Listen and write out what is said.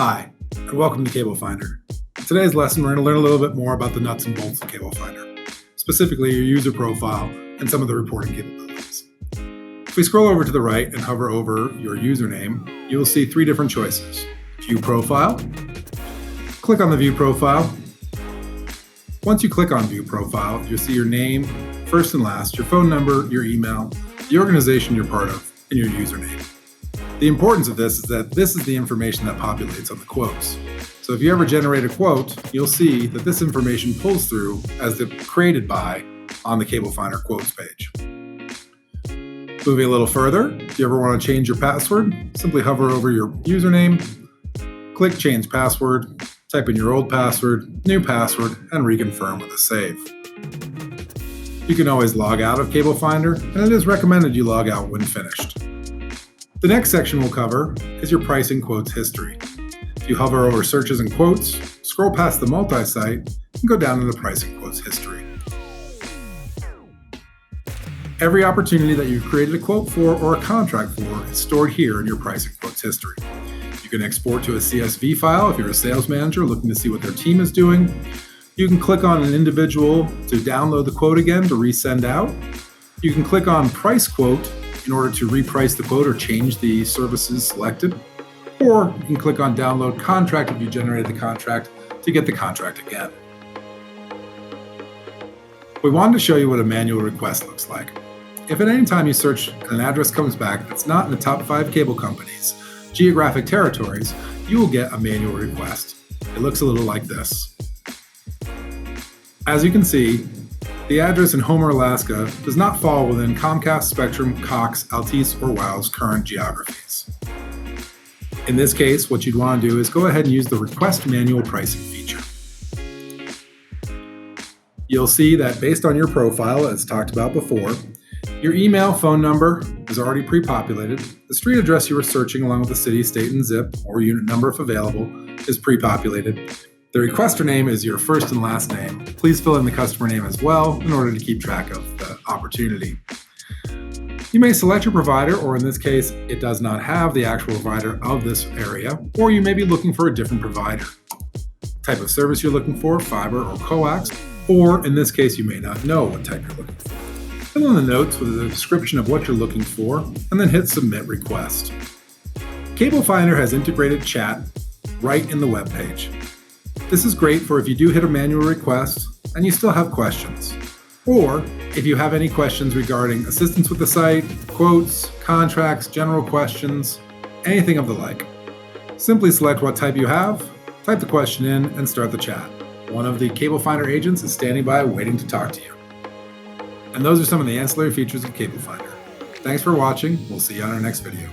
Hi, and welcome to CableFinder. In today's lesson, we're going to learn a little bit more about the nuts and bolts of CableFinder, specifically your user profile and some of the reporting capabilities. If we scroll over to the right and hover over your username, you will see three different choices. View Profile. Click on the View Profile. Once you click on View Profile, you'll see your name, first and last, your phone number, your email, the organization you're part of, and your username. The importance of this is that this is the information that populates on the quotes. So if you ever generate a quote, you'll see that this information pulls through as the created by on the CableFinder quotes page. Moving a little further, if you ever want to change your password, simply hover over your username, click Change Password, type in your old password, new password, and reconfirm with a save. You can always log out of CableFinder, and it is recommended you log out when finished. The next section we'll cover is your pricing quotes history. If you hover over searches and quotes, scroll past the multi-site, and go down to the pricing quotes history. Every opportunity that you've created a quote for or a contract for is stored here in your pricing quotes history. You can export to a CSV file if you're a sales manager looking to see what their team is doing. You can click on an individual to download the quote again to resend out. You can click on Price Quote in order to reprice the quote or change the services selected. Or you can click on Download Contract if you generated the contract to get the contract again. We wanted to show you what a manual request looks like. If at any time you search and an address comes back that's not in the top 5 cable companies' geographic territories, you will get a manual request. It looks a little like this. As you can see, the address in Homer, Alaska does not fall within Comcast, Spectrum, Cox, Altice, or WOW's current geographies. In this case, what you'd want to do is go ahead and use the Request Manual Pricing feature. You'll see that based on your profile, as talked about before, your email, phone number is already pre-populated. The street address you were searching along with the city, state, and zip, or unit number if available, is pre-populated. The requester name is your first and last name. Please fill in the customer name as well in order to keep track of the opportunity. You may select your provider, or in this case, it does not have the actual provider of this area, or you may be looking for a different provider. Type of service you're looking for, fiber or coax, or in this case, you may not know what type you're looking for. Fill in the notes with a description of what you're looking for, and then hit Submit Request. CableFinder has integrated chat right in the web page. This is great for if you do hit a manual request and you still have questions, or if you have any questions regarding assistance with the site, quotes, contracts, general questions, anything of the like. Simply select what type you have, type the question in, and start the chat. One of the CableFinder agents is standing by waiting to talk to you. And those are some of the ancillary features of CableFinder. Thanks for watching. We'll see you on our next video.